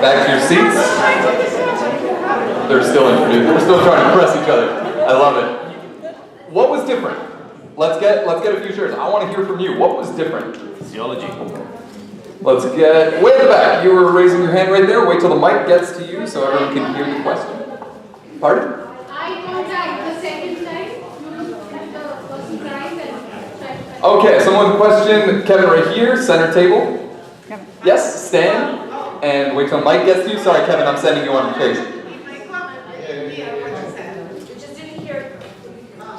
Back to your seats. They're still introduced. We're still trying to press each other. I love it. What was different? Let's get a few shares. I want to hear from you. What was different? Physiology. Let's get way in the back. You were raising your hand right there. Wait till the mic gets to you so everyone can hear the question. Pardon? Eye contact the second time. You have the person crying and try to. Okay, someone with a question. Kevin right here, center table. Yes, stand. And wait till the mic gets to you. Sorry, Kevin, I'm sending you on your case.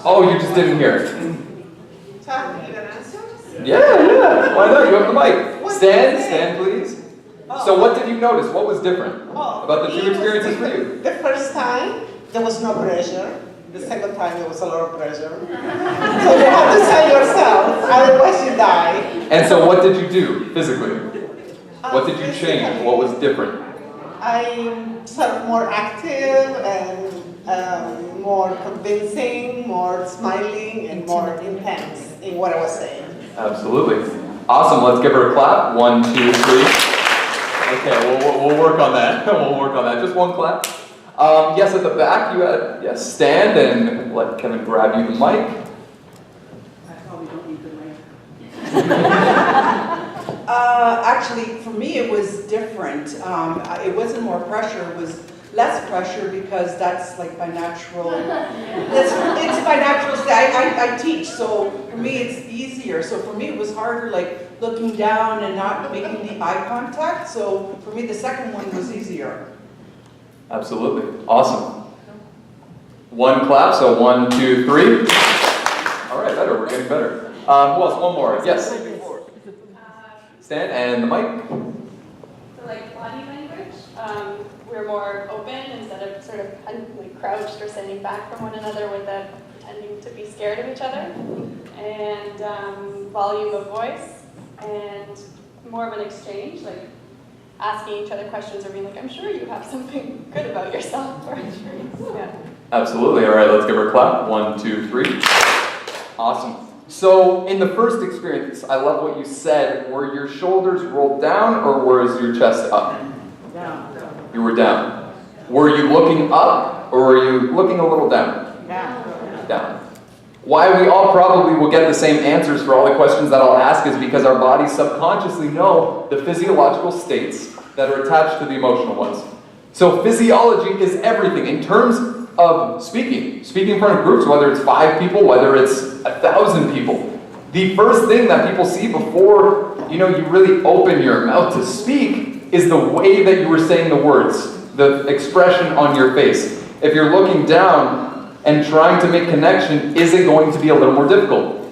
Oh, you just didn't hear it. Yeah. Why not? You have the mic. Stand, please. So what did you notice? What was different about the two experiences for you? The first time, there was no pressure. The second time, there was a lot of pressure. So you have to tell yourself, otherwise you die. And so what did you do physically? What did you change? What was different? I'm sort of more active and more convincing, more smiling, and more intense in what I was saying. Absolutely. Awesome. Let's give her a clap. 1, 2, 3. Okay, we'll work on that. We'll work on that. Just one clap. Yes, at the back, you had, stand and let Kevin grab you the mic. I probably don't need the mic. Actually, for me, it was different. It wasn't more pressure, it was less pressure because that's like my natural, it's my natural state. I teach, so for me, it's easier. So for me, it was harder, like looking down and not making the eye contact. So for me, the second one was easier. Absolutely. Awesome. One clap, so 1, 2, 3. All right, better. We're getting better. Who else? One more. Yes. Stand and the mic. So like body language, we're more open instead of sort of like crouched or standing back from one another without pretending to be scared of each other. And volume of voice and more of an exchange, like asking each other questions or being like, I'm sure you have something good about yourself. Or yeah. Absolutely. All right, let's give her a clap. 1, 2, 3. Awesome. So in the first experience, I love what you said. Were your shoulders rolled down or was your chest up? Down. You were down. Were you looking up or were you looking a little down? Down. Down. Why we all probably will get the same answers for all the questions that I'll ask is because our bodies subconsciously know the physiological states that are attached to the emotional ones. So physiology is everything in terms of speaking in front of groups, whether it's 5 people, whether it's 1,000 people. The first thing that people see before you really open your mouth to speak is the way that you were saying the words, the expression on your face. If you're looking down and trying to make connection, is it going to be a little more difficult?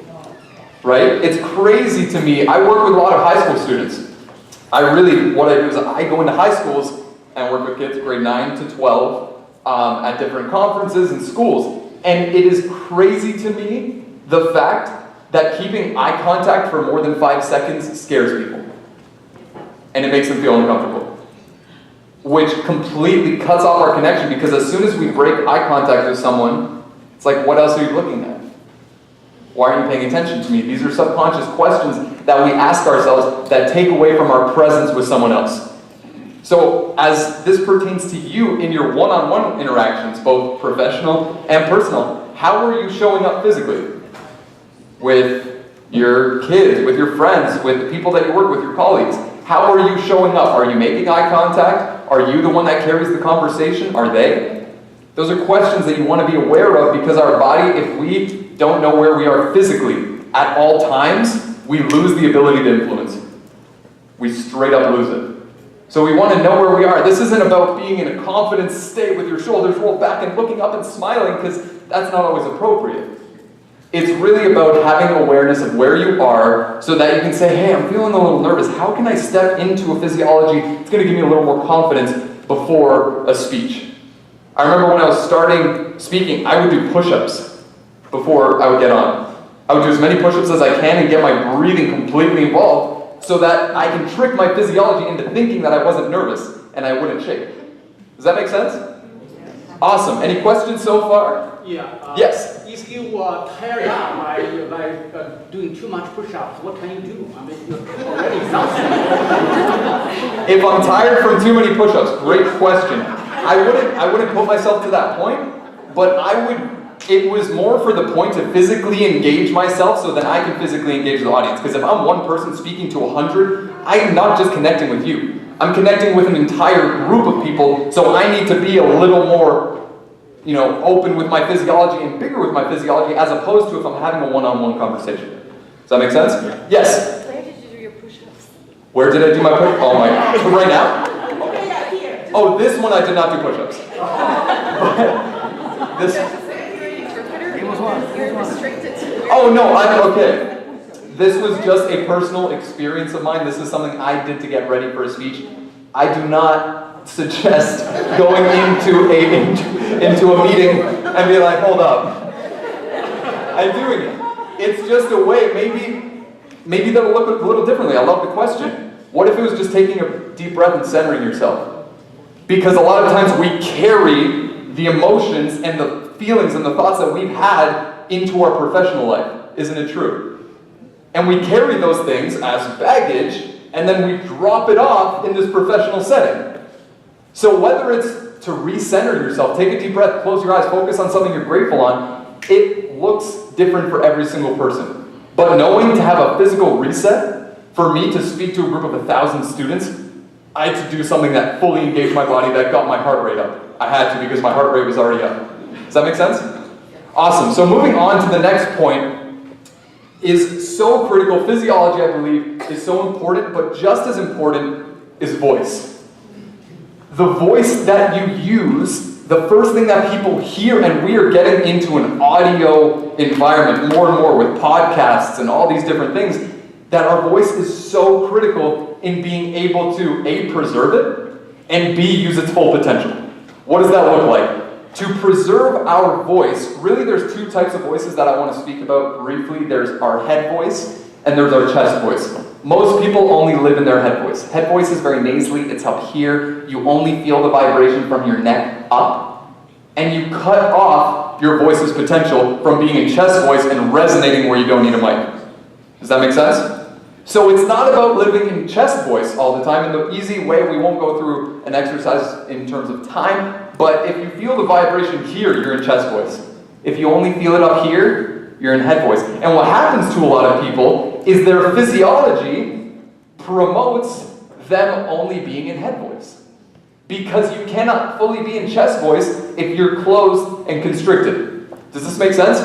Right? It's crazy to me. I work with a lot of high school students. What I do is I go into high schools and work with kids grade 9 to 12 at different conferences and schools. And it is crazy to me the fact that keeping eye contact for more than 5 seconds scares people. And it makes them feel uncomfortable. Which completely cuts off our connection because as soon as we break eye contact with someone, it's like, what else are you looking at? Why aren't you paying attention to me? These are subconscious questions that we ask ourselves that take away from our presence with someone else. So as this pertains to you in your one-on-one interactions, both professional and personal, how are you showing up physically? With your kids, with your friends, with the people that you work with, your colleagues. How are you showing up? Are you making eye contact? Are you the one that carries the conversation? Are they? Those are questions that you want to be aware of because our body, if we don't know where we are physically at all times, we lose the ability to influence. We straight up lose it. So we want to know where we are. This isn't about being in a confident state with your shoulders rolled back and looking up and smiling because that's not always appropriate. It's really about having awareness of where you are so that you can say, hey, I'm feeling a little nervous. How can I step into a physiology that's going to give me a little more confidence before a speech? I remember when I was starting speaking, I would do push-ups before I would get on. I would do as many push-ups as I can and get my breathing completely involved so that I can trick my physiology into thinking that I wasn't nervous and I wouldn't shake. Does that make sense? Awesome. Any questions so far? Yeah. Yes. If you are tired out by doing too much push-ups, what can you do? I mean, you're already exhausted. If I'm tired from too many push-ups, great question. I wouldn't put myself to that point, but it was more for the point to physically engage myself so that I can physically engage the audience. Because if I'm one person speaking to 100, I'm not just connecting with you. I'm connecting with an entire group of people, so I need to be a little more, open with my physiology and bigger with my physiology as opposed to if I'm having a one-on-one conversation. Does that make sense? Yes? Where did you do your push-ups? Where did I do my push-ups? Oh my God. Right now? Yeah, here. Oh, this one I did not do push-ups. This. You're restricted to Oh no, okay. This was just a personal experience of mine. This is something I did to get ready for a speech. I do not suggest going into a meeting and be like, hold up. I'm doing it. It's just a way, maybe that'll look a little differently. I love the question. What if it was just taking a deep breath and centering yourself? Because a lot of times we carry the emotions and the feelings and the thoughts that we've had into our professional life. Isn't it true? And we carry those things as baggage, and then we drop it off in this professional setting. So whether it's to recenter yourself, take a deep breath, close your eyes, focus on something you're grateful on, it looks different for every single person. But knowing to have a physical reset, for me to speak to a group of 1,000 students, I had to do something that fully engaged my body, that got my heart rate up. I had to because my heart rate was already up. Does that make sense? Awesome. So moving on to the next point is so critical. Physiology, I believe, is so important, but just as important is voice. The voice that you use, the first thing that people hear, and we are getting into an audio environment more and more with podcasts and all these different things, that our voice is so critical in being able to, A, preserve it, and B, use its full potential. What does that look like? To preserve our voice, really there's two types of voices that I want to speak about briefly. There's our head voice, and there's our chest voice. Most people only live in their head voice. Head voice is very nasally, it's up here. You only feel the vibration from your neck up, and you cut off your voice's potential from being in chest voice and resonating where you don't need a mic. Does that make sense? So it's not about living in chest voice all the time. In the easy way, we won't go through an exercise in terms of time, but if you feel the vibration here, you're in chest voice. If you only feel it up here, you're in head voice. And what happens to a lot of people is their physiology promotes them only being in head voice. Because you cannot fully be in chest voice if you're closed and constricted. Does this make sense?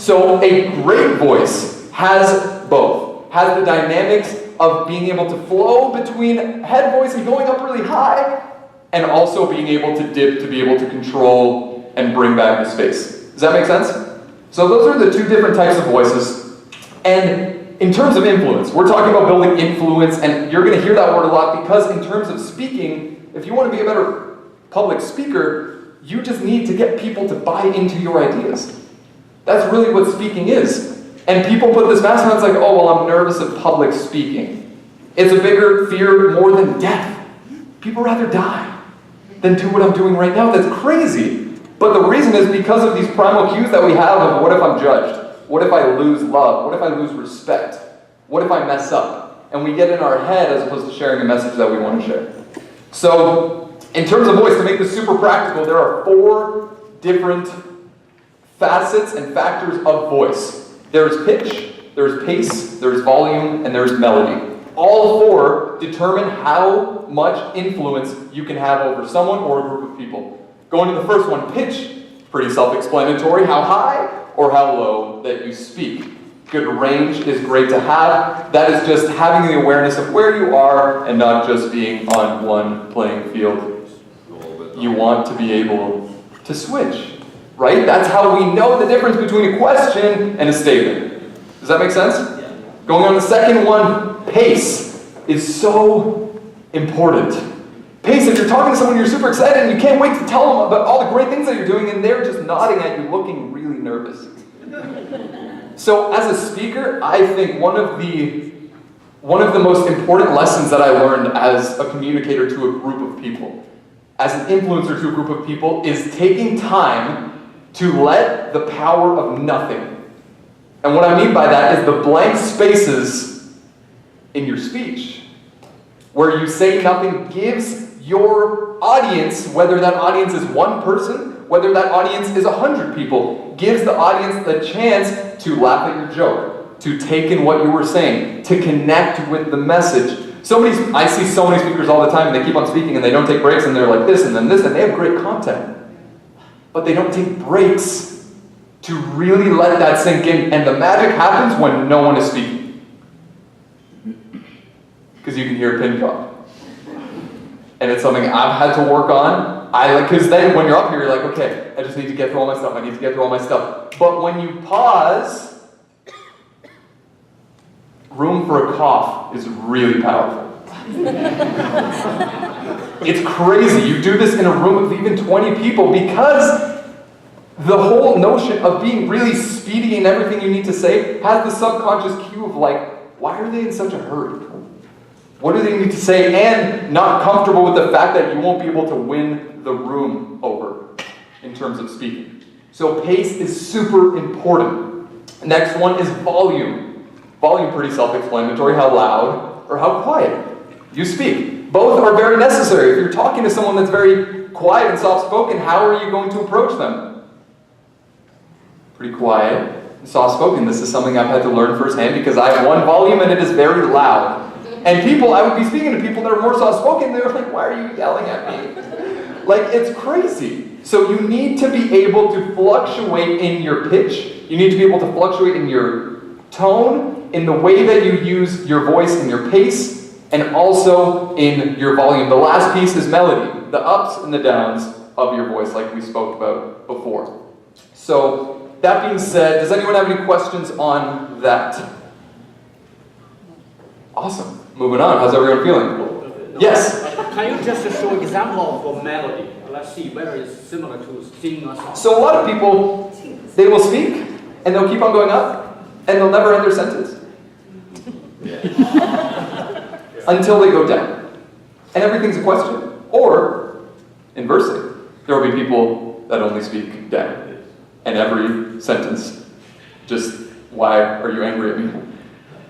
So a great voice has both. Has the dynamics of being able to flow between head voice and going up really high, and also being able to dip to be able to control and bring back the space. Does that make sense? So those are the two different types of voices. And in terms of influence, we're talking about building influence, and you're going to hear that word a lot because in terms of speaking, if you want to be a better public speaker, you just need to get people to buy into your ideas. That's really what speaking is. And people put this mask on, it's like, oh, well, I'm nervous of public speaking. It's a bigger fear more than death. People rather die than do what I'm doing right now. That's crazy. But the reason is because of these primal cues that we have of what if I'm judged? What if I lose love? What if I lose respect? What if I mess up? And we get in our head as opposed to sharing a message that we want to share. So, in terms of voice, to make this super practical, there are 4 different facets and factors of voice. There's pitch, there's pace, there's volume, and there's melody. All 4 determine how much influence you can have over someone or a group of people. Going to the first one, pitch, pretty self-explanatory, how high or how low that you speak. Good range is great to have. That is just having the awareness of where you are and not just being on one playing field. You want to be able to switch, right? That's how we know the difference between a question and a statement. Does that make sense? Yeah. Going on the second one, pace is so important. Pace, if you're talking to someone you're super excited and you can't wait to tell them about all the great things that you're doing and they're just nodding at you looking really nervous. So as a speaker, I think one of the most important lessons that I learned as a communicator to a group of people, as an influencer to a group of people, is taking time to let the power of nothing. And what I mean by that is the blank spaces in your speech, where you say nothing, gives your audience, whether that audience is one person, whether that audience is 100 people, gives the audience the chance to laugh at your joke, to take in what you were saying, to connect with the message. I see so many speakers all the time, and they keep on speaking, and they don't take breaks, and they're like this, and then this, and they have great content. But they don't take breaks to really let that sink in, and the magic happens when no one is speaking. Because you can hear a pin drop. And it's something I've had to work on. Because then when you're up here, you're like, okay, I just need to get through all my stuff. I need to get through all my stuff. But when you pause, room for a cough is really powerful. It's crazy. You do this in a room of even 20 people because the whole notion of being really speedy in everything you need to say has the subconscious cue of like, why are they in such a hurry? What do they need to say? And not comfortable with the fact that you won't be able to win the room over in terms of speaking. So pace is super important. Next one is volume. Volume, pretty self-explanatory, how loud or how quiet you speak. Both are very necessary. If you're talking to someone that's very quiet and soft-spoken, how are you going to approach them? Pretty quiet and soft-spoken. This is something I've had to learn firsthand because I have one volume and it is very loud. And I would be speaking to people that are more soft-spoken, they're like, why are you yelling at me? Like, it's crazy. So you need to be able to fluctuate in your pitch. You need to be able to fluctuate in your tone, in the way that you use your voice and your pace, and also in your volume. The last piece is melody, the ups and the downs of your voice, like we spoke about before. So, that being said, does anyone have any questions on that? Awesome. Moving on. How's everyone feeling? No. Yes? Can you just show an example of melody? Let's see whether it's similar to singing a song. So a lot of people, they will speak, and they'll keep on going up, and they'll never end their sentence. Until they go down. And everything's a question. Or, inversely, there will be people that only speak down. And every sentence, just, why are you angry at me?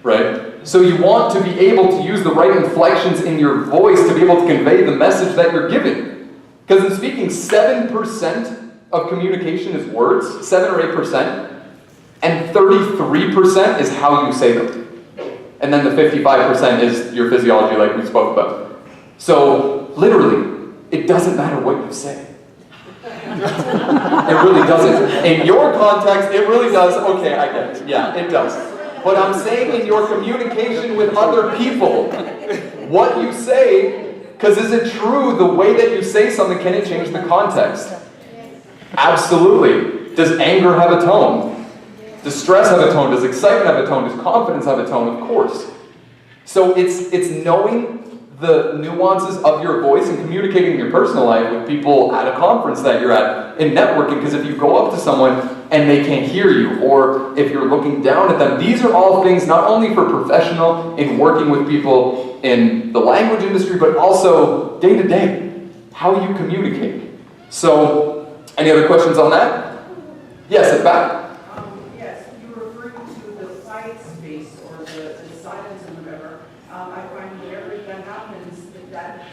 Right? So you want to be able to use the right inflections in your voice to be able to convey the message that you're giving. Because in speaking, 7% of communication is words, 7 or 8%, and 33% is how you say them. And then the 55% is your physiology like we spoke about. So, literally, it doesn't matter what you say. It really doesn't. In your context, it really does. Okay, I get it. Yeah, it does. But I'm saying in your communication with other people, what you say, because is it true the way that you say something, can it change the context? Absolutely. Does anger have a tone? Does stress have a tone? Does excitement have a tone? Does confidence have a tone? Of course. So it's knowing the nuances of your voice and communicating in your personal life with people at a conference that you're at in networking, because if you go up to someone and they can't hear you, or if you're looking down at them, these are all things not only for professional in working with people in the language industry, but also day to day, how you communicate. So, any other questions on that? Yes, at the back. Yes, you were referring to the quiet space or the silence and whatever. I find whenever that happens, that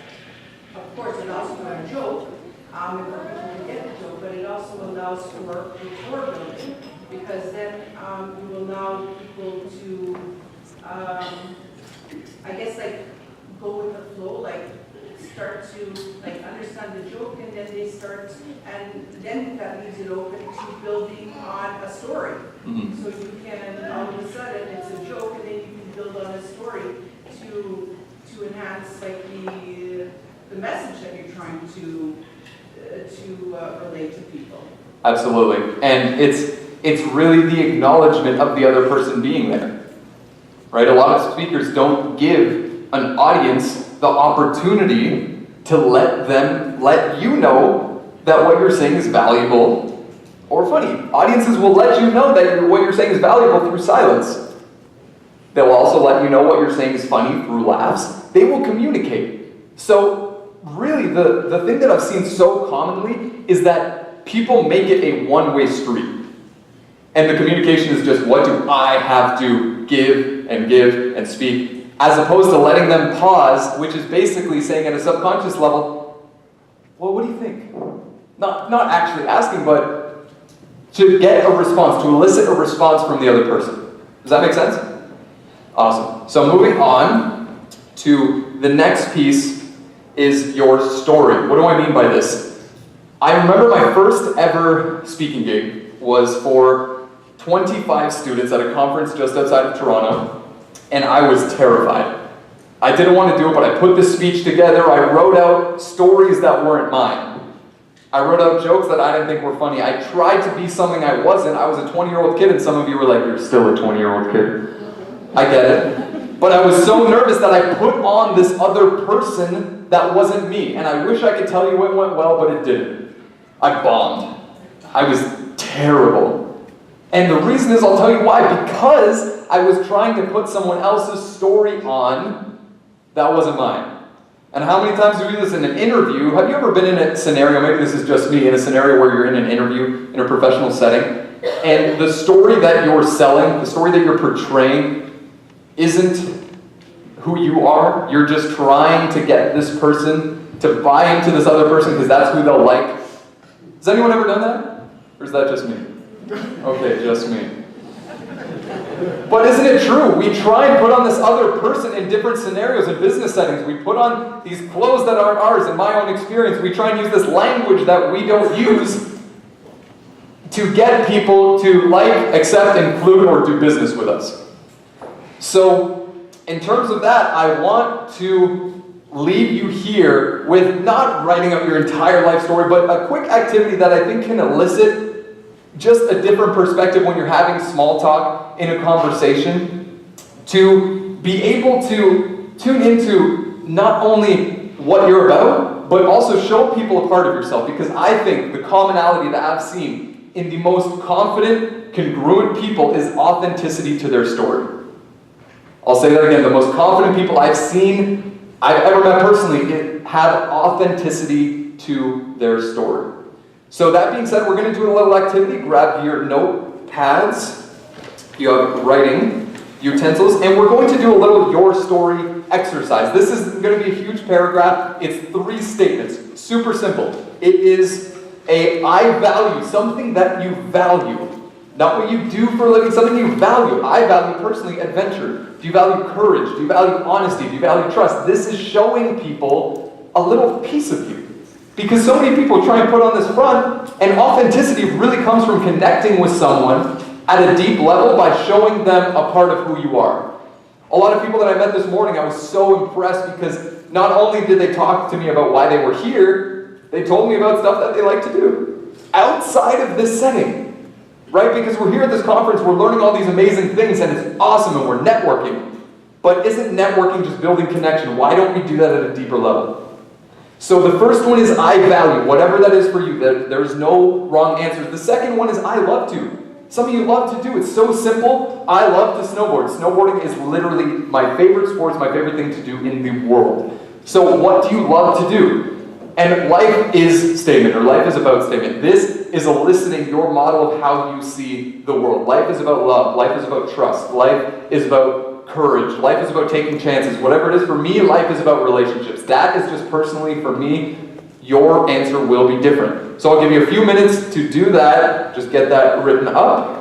of course it allows for a joke, for people to get the joke, but it also allows for rapport building, because then you will allow people to, I guess, like go with the flow, like start to like understand the joke, and then they start, and then that leaves it open to building on a story. Mm-hmm. So you can, all of a sudden, it's a joke, and then you can build on a story to enhance like the message that you're trying to relate to people. Absolutely. And it's really the acknowledgement of the other person being there. Right? A lot of speakers don't give an audience the opportunity to let you know that what you're saying is valuable or funny. Audiences will let you know that what you're saying is valuable through silence. They'll also let you know what you're saying is funny through laughs. They will communicate. So really, the thing that I've seen so commonly is that people make it a one-way street. And the communication is just, what do I have to give and speak, as opposed to letting them pause, which is basically saying at a subconscious level, well, what do you think? Not actually asking, but to get a response, to elicit a response from the other person. Does that make sense? Awesome. So moving on to the next piece is your story. What do I mean by this? I remember my first ever speaking gig was for 25 students at a conference just outside of Toronto, and I was terrified. I didn't want to do it, but I put this speech together. I wrote out stories that weren't mine. I wrote out jokes that I didn't think were funny. I tried to be something I wasn't. I was a 20-year-old kid, and some of you were like, you're still a 20-year-old kid. I get it. But I was so nervous that I put on this other person that wasn't me. And I wish I could tell you it went well, but it didn't. I bombed. I was terrible. And the reason is, I'll tell you why. Because I was trying to put someone else's story on that wasn't mine. And how many times do we do this in an interview? Have you ever been in a scenario, maybe this is just me, in a scenario where you're in an interview, in a professional setting, and the story that you're selling, the story that you're portraying, isn't who you are? You're just trying to get this person to buy into this other person because that's who they'll like. Has anyone ever done that? Or is that just me? Okay, just me. But isn't it true? We try and put on this other person in different scenarios and business settings. We put on these clothes that aren't ours. In my own experience, we try and use this language that we don't use to get people to like, accept, include, or do business with us. So, in terms of that, I want to leave you here with not writing out your entire life story, but a quick activity that I think can elicit just a different perspective when you're having small talk in a conversation, to be able to tune into not only what you're about, but also show people a part of yourself. Because I think the commonality that I've seen in the most confident, congruent people is authenticity to their story. I'll say that again. The most confident people I've ever met personally have authenticity to their story. So that being said, we're going to do a little activity. Grab your notepads. You have writing utensils. And we're going to do a little your story exercise. This is going to be a huge paragraph. It's 3 statements. Super simple. It is I value, something that you value. Not what you do for a living, something you value. I value personally adventure. Do you value courage? Do you value honesty? Do you value trust? This is showing people a little piece of you. Because so many people try and put on this front, and authenticity really comes from connecting with someone at a deep level by showing them a part of who you are. A lot of people that I met this morning, I was so impressed because not only did they talk to me about why they were here, they told me about stuff that they like to do outside of this setting. Right? Because we're here at this conference, we're learning all these amazing things, and it's awesome, and we're networking. But isn't networking just building connection? Why don't we do that at a deeper level? So the first one is I value, whatever that is for you. There's no wrong answers. The second one is I love to. Some of you love to do. It's so simple. I love to snowboard. Snowboarding is literally my favorite sport, it's my favorite thing to do in the world. So what do you love to do? And life is statement, or life is about statement. This is eliciting your model of how you see the world. Life is about love. Life is about trust. Life is about courage. Life is about taking chances. Whatever it is for me, life is about relationships. That is just personally for me. Your answer will be different. So I'll give you a few minutes to do that. Just get that written up.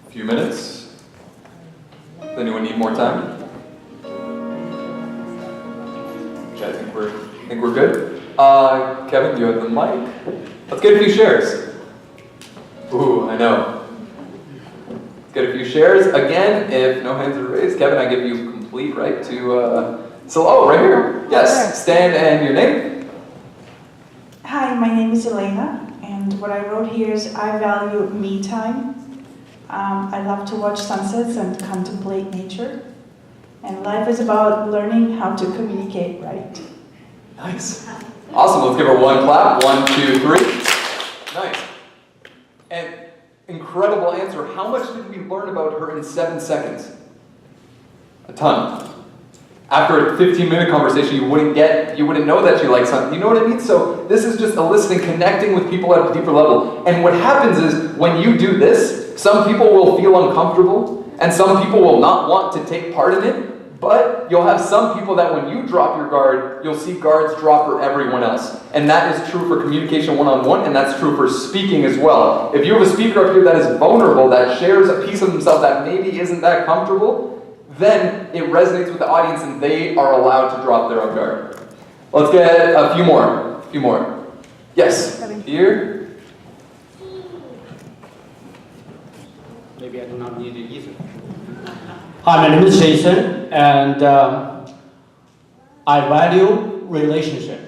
A few minutes. Does anyone need more time? Okay, I think we're good. Kevin, you have the mic. Let's get a few shares. Ooh, I know. Let's get a few shares. Again, if no hands are raised, Kevin, I give you complete right to So, oh, right here. Yes, stand and your name. Hi, my name is Elena, and what I wrote here is I value me time. I love to watch sunsets and contemplate nature. And life is about learning how to communicate right. Nice. Awesome. Let's give her one clap. 1, 2, 3. Nice. And incredible answer. How much did we learn about her in 7 seconds? A ton. After a 15-minute conversation, you wouldn't know that she likes something. You know what I mean? So this is just a listening, connecting with people at a deeper level. And what happens is, when you do this, some people will feel uncomfortable, and some people will not want to take part in it, but you'll have some people that when you drop your guard, you'll see guards drop for everyone else. And that is true for communication one-on-one, and that's true for speaking as well. If you have a speaker up here that is vulnerable, that shares a piece of themselves that maybe isn't that comfortable, then it resonates with the audience and they are allowed to drop their own guard. Let's get a few more. Yes, here. Maybe I do not need it either. Hi, my name is Jason, and I value relationship.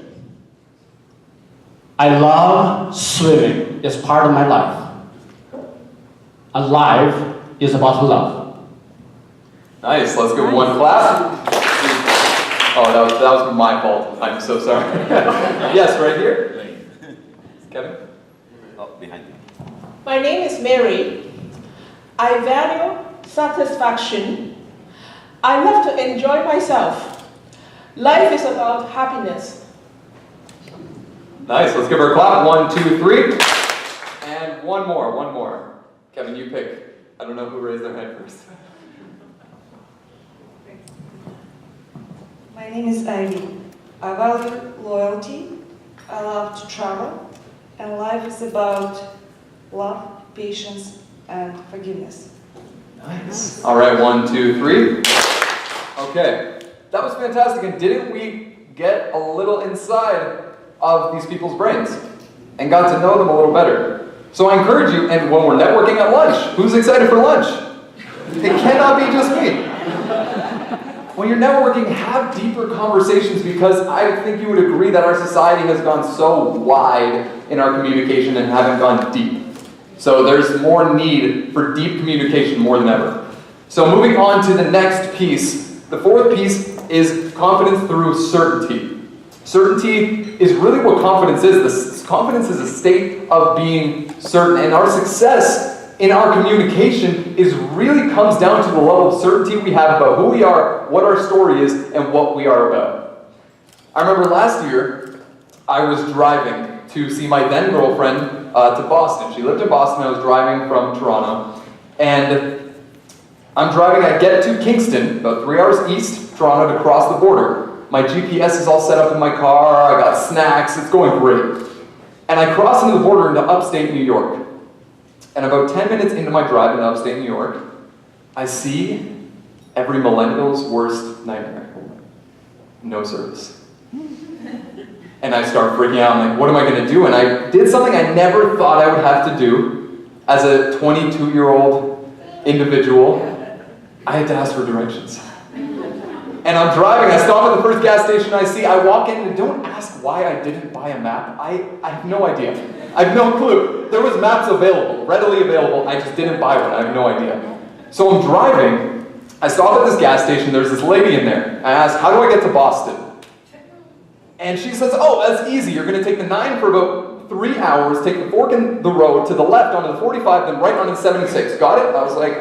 I love swimming. It's part of my life. And life is about love. Nice, let's give one clap. Oh, that was my fault. I'm so sorry. Yes, right here. Kevin? Oh, behind you. My name is Mary. I value satisfaction. I love to enjoy myself. Life is about happiness. Nice, let's give her a clap. 1, 2, 3. And one more. Kevin, you pick. I don't know who raised their hand first. My name is Ivy. I value loyalty. I love to travel. And life is about love, patience, and forgiveness. Nice. All right, 1, 2, 3. Okay, that was fantastic. And didn't we get a little inside of these people's brains and got to know them a little better? So I encourage you, and when we're networking at lunch, who's excited for lunch? It cannot be just me. When you're networking, have deeper conversations, because I think you would agree that our society has gone so wide in our communication and haven't gone deep. So there's more need for deep communication more than ever. So moving on to the next piece. The fourth piece is confidence through certainty. Certainty is really what confidence is. Confidence is a state of being certain, and our success in our communication really comes down to the level of certainty we have about who we are, what our story is, and what we are about. I remember last year, I was driving to see my then girlfriend to Boston. She lived in Boston. I was driving from Toronto, and I'm driving. I get to Kingston, about 3 hours east, Toronto, to cross the border. My GPS is all set up in my car. I got snacks. It's going great. And I cross into the border into upstate New York. And about 10 minutes into my drive in upstate New York, I see every millennial's worst nightmare. No service. And I start freaking out. I'm like, what am I going to do? And I did something I never thought I would have to do as a 22-year-old individual. I had to ask for directions. And I'm driving, I stop at the first gas station I see, I walk in, and don't ask why I didn't buy a map. I have no idea. I have no clue. There was maps available, readily available, I just didn't buy one. I have no idea. So I'm driving, I stop at this gas station, there's this lady in there. I ask, how do I get to Boston? And she says, oh, that's easy. You're going to take the 9 for about 3 hours, take the fork in the road to the left onto the 45, then right onto the 76. Got it? I was like,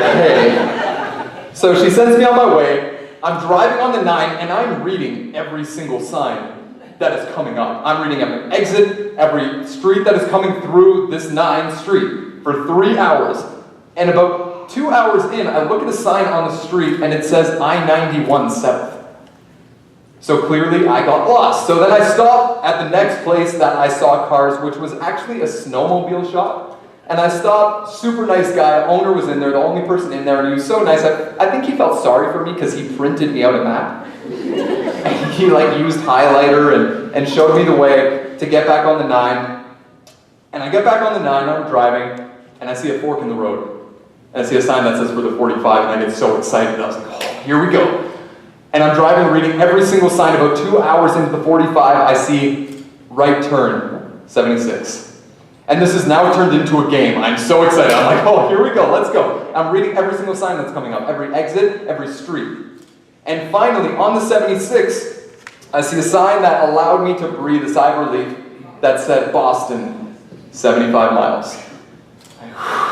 okay. So she sends me on my way. I'm driving on the 9, and I'm reading every single sign that is coming up. I'm reading every exit, every street that is coming through this 9 street for 3 hours. And about 2 hours in, I look at a sign on the street, and it says I-91 South. So clearly, I got lost. So then I stopped at the next place that I saw cars, which was actually a snowmobile shop. And I stopped, super nice guy, owner was in there, the only person in there, and he was so nice. I think he felt sorry for me because he printed me out a map. And he used highlighter and showed me the way to get back on the 9. And I get back on the 9, I'm driving, and I see a fork in the road. And I see a sign that says for the 45, and I get so excited. I was like, oh, here we go. And I'm driving, reading every single sign. About 2 hours into the 45, I see right turn, 76. And this is now turned into a game. I'm so excited. I'm like, oh, here we go, let's go. I'm reading every single sign that's coming up, every exit, every street. And finally, on the 76, I see a sign that allowed me to breathe a sigh of relief that said Boston, 75 miles.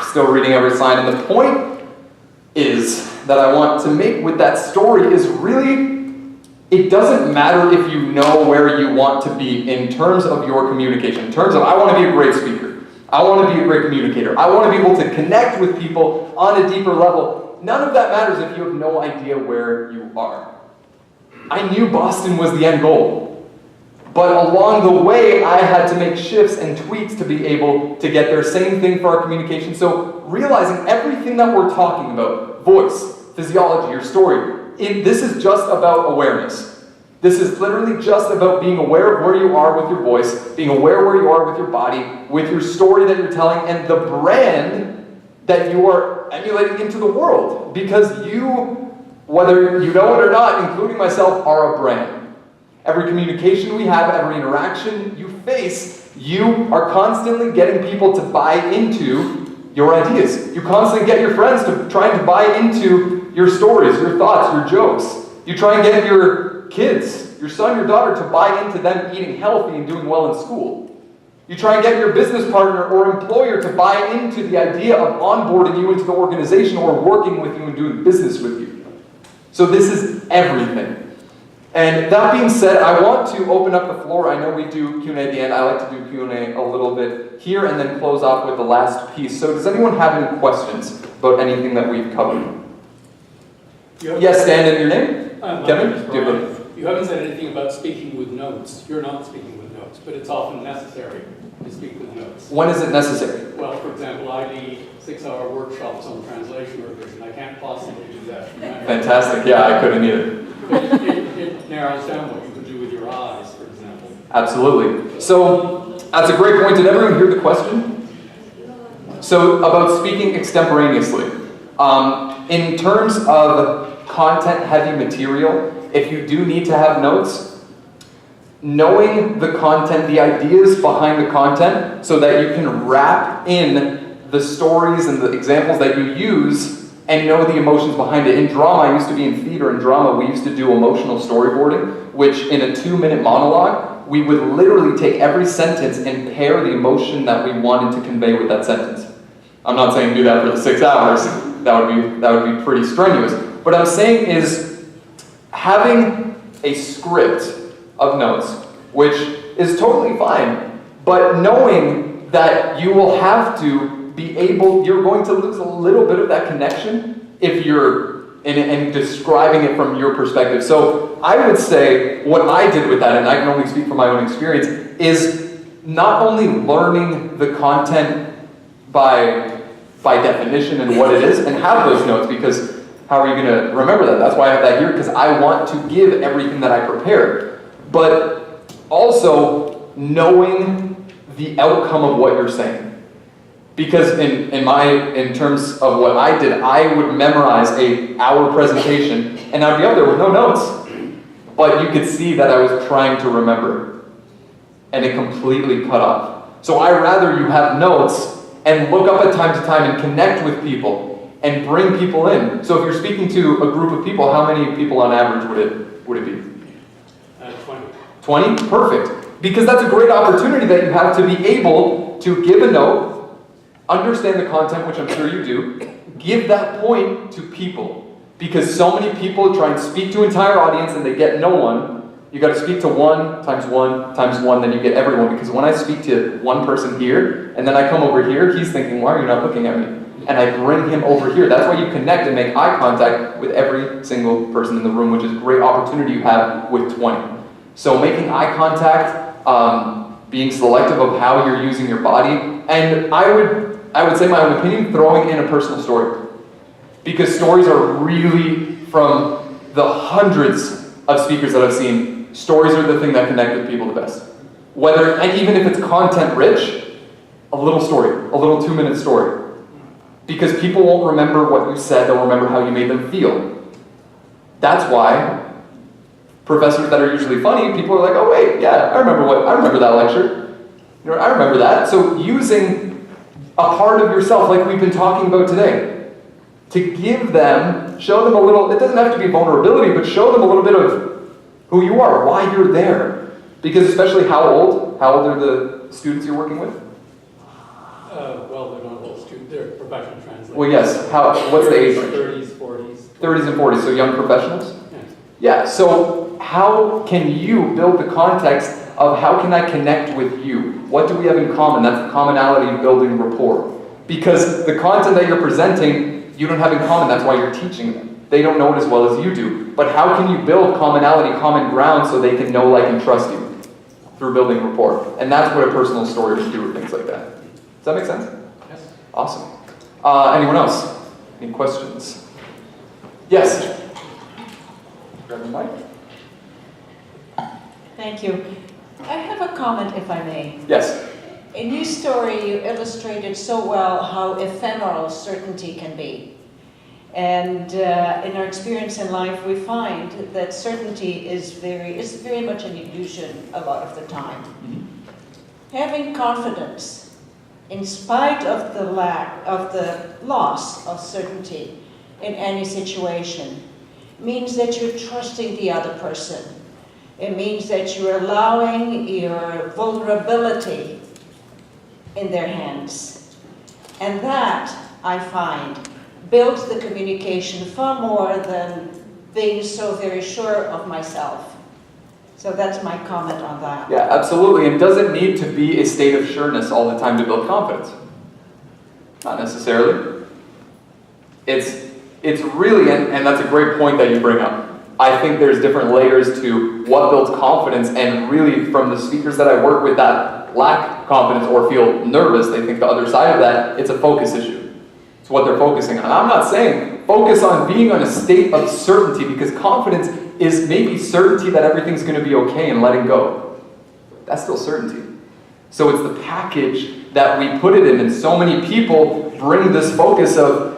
Still reading every sign, and the point is that I want to make with that story is really, it doesn't matter if you know where you want to be in terms of your communication, in terms of I want to be a great speaker, I want to be a great communicator, I want to be able to connect with people on a deeper level. None of that matters if you have no idea where you are. I knew Boston was the end goal. But along the way, I had to make shifts and tweaks to be able to get there. Same thing for our communication. So realizing everything that we're talking about, voice, physiology, your story, this is just about awareness. This is literally just about being aware of where you are with your voice, being aware where you are with your body, with your story that you're telling, and the brand that you are emulating into the world. Because you, whether you know it or not, including myself, are a brand. Every communication we have, every interaction you face, you are constantly getting people to buy into your ideas. You constantly get your friends to trying to buy into your stories, your thoughts, your jokes. You try and get your kids, your son, your daughter, to buy into them eating healthy and doing well in school. You try and get your business partner or employer to buy into the idea of onboarding you into the organization or working with you and doing business with you. So this is everything. And that being said, I want to open up the floor. I know we do Q&A at the end. I like to do Q&A a little bit here and then close off with the last piece. So does anyone have any questions about anything that we've covered? Yes, stand in your name. Kevin? You haven't said anything about speaking with notes. You're not speaking with notes, but it's often necessary to speak with notes. When is it necessary? Well, for example, I lead 6-hour workshops on translation revision. I can't possibly do that. Fantastic. Yeah, I couldn't either. It narrows down what you can do with your eyes, for example. Absolutely. So that's a great point. Did everyone hear the question? So about speaking extemporaneously. In terms of content-heavy material, if you do need to have notes, knowing the content, the ideas behind the content, so that you can wrap in the stories and the examples that you use and know the emotions behind it. In drama, I used to be in theater. In drama, we used to do emotional storyboarding, which in a 2-minute monologue, we would literally take every sentence and pair the emotion that we wanted to convey with that sentence. I'm not saying do that for the 6 hours. That would be pretty strenuous. What I'm saying is having a script of notes, which is totally fine, but knowing that you will have to you're going to lose a little bit of that connection if you're in describing it from your perspective. So I would say what I did with that, and I can only speak from my own experience, is not only learning the content by definition and what it is, and have those notes, because how are you going to remember that? That's why I have that here, because I want to give everything that I prepared. But also knowing the outcome of what you're saying. Because in terms of what I did, I would memorize an hour presentation, and I'd be up there with no notes. But you could see that I was trying to remember, and it completely cut off. So I'd rather you have notes and look up at time to time and connect with people and bring people in. So if you're speaking to a group of people, how many people on average would it be? 20. 20? Perfect. Because that's a great opportunity that you have to be able to give a note, understand the content, which I'm sure you do, give that point to people. Because so many people try and speak to an entire audience and they get no one. You got to speak to 1 times 1 times 1, then you get everyone. Because when I speak to one person here, and then I come over here, he's thinking, why are you not looking at me? And I bring him over here. That's why you connect and make eye contact with every single person in the room, which is a great opportunity you have with 20. So making eye contact, being selective of how you're using your body, and I would say my own opinion, throwing in a personal story. Because stories are really, from the hundreds of speakers that I've seen, stories are the thing that connect with people the best. And even if it's content rich, a little story, a little 2-minute story. Because people won't remember what you said, they'll remember how you made them feel. That's why professors that are usually funny, people are like, oh wait, yeah, I remember that lecture. You know, I remember that. So using a part of yourself, like we've been talking about today, to give them, show them a little, it doesn't have to be vulnerability, but show them a little bit of who you are, why you're there. Because especially how old are the students you're working with? Well, they're not all students, they're professional translators. Well, yes, what's the age range? 30s, 40s. 30s and 40s, so young professionals? Yes. Yeah, so how can you build the context of how can I connect with you? What do we have in common? That's the commonality of building rapport. Because the content that you're presenting, you don't have in common, that's why you're teaching them. They don't know it as well as you do. But how can you build commonality, common ground, so they can know, like, and trust you? Through building rapport. And that's what a personal story would do, or things like that. Does that make sense? Yes. Awesome. Anyone else? Any questions? Yes? Grab the mic. Thank you. I have a comment, if I may. Yes. In your story, you illustrated so well how ephemeral certainty can be. And in our experience in life, we find that certainty is very much an illusion a lot of the time. Having confidence, in spite of the loss of certainty in any situation, means that you're trusting the other person. It means that you're allowing your vulnerability in their hands. And that, I find, builds the communication far more than being so very sure of myself. So that's my comment on that. Yeah, absolutely. And does it need to be a state of sureness all the time to build confidence? Not necessarily. It's really, and that's a great point that you bring up. I think there's different layers to what builds confidence, and really from the speakers that I work with that lack confidence or feel nervous, they think the other side of that, it's a focus issue. It's what they're focusing on. I'm not saying focus on being on a state of certainty, because confidence is maybe certainty that everything's going to be okay and letting go. That's still certainty. So it's the package that we put it in, and so many people bring this focus of,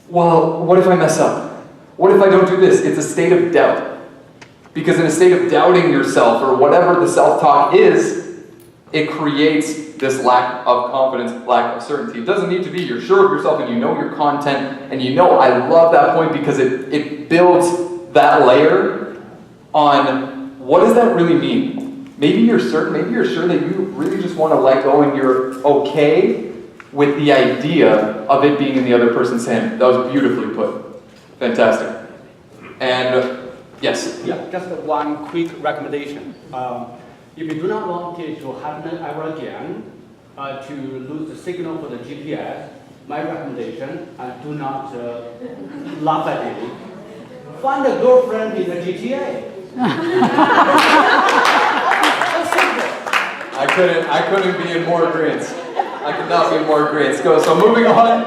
well, what if I mess up? What if I don't do this? It's a state of doubt. Because in a state of doubting yourself, or whatever the self-talk is, it creates this lack of confidence, lack of certainty. It doesn't need to be you're sure of yourself and you know your content, and you know, I love that point because it builds that layer on what does that really mean? Maybe you're certain, maybe you're sure that you really just want to let go and you're okay with the idea of it being in the other person's hand. That was beautifully put. Fantastic. And yes? Yeah, just one quick recommendation. If you do not want it to happen ever again, to lose the signal for the GPS, my recommendation, do not laugh at it. Find a girlfriend in the GTA. I couldn't be in more agreement. I could not be in more agreement. So moving on.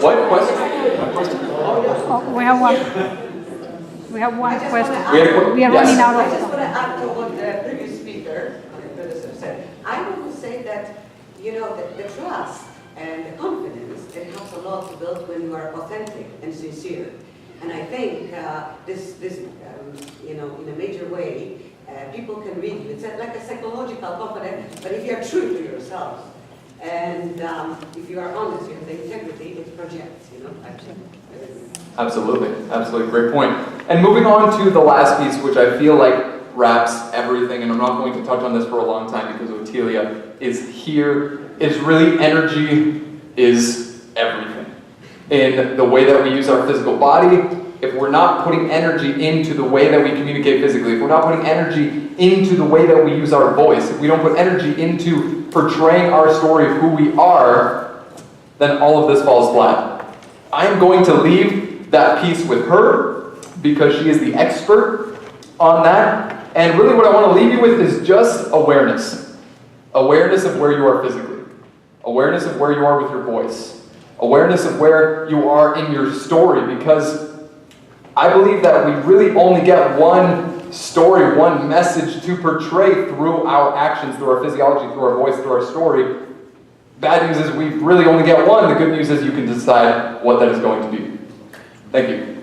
What question? Oh, we have one. We have one question. We are yes. running out I of just time. want to add to what the previous speaker, said. I want to say that, you know, the trust and the confidence, it helps a lot to build when you are authentic and sincere. And I think you know, in a major way, people can read you. It's like a psychological confidence, but if you are true to yourself, and if you are honest, you have the integrity, it projects, you know. Absolutely, great point. And moving on to the last piece, which I feel like wraps everything, and I'm not going to touch on this for a long time because Otelia is here, is really energy is everything. In the way that we use our physical body, if we're not putting energy into the way that we communicate physically, if we're not putting energy into the way that we use our voice, if we don't put energy into portraying our story of who we are, then all of this falls flat. I am going to leave that piece with her because she is the expert on that. And really what I want to leave you with is just awareness. Awareness of where you are physically. Awareness of where you are with your voice. Awareness of where you are in your story, because I believe that we really only get one story, one message to portray through our actions, through our physiology, through our voice, through our story. Bad news is we really only get one. The good news is you can decide what that is going to be. Thank you.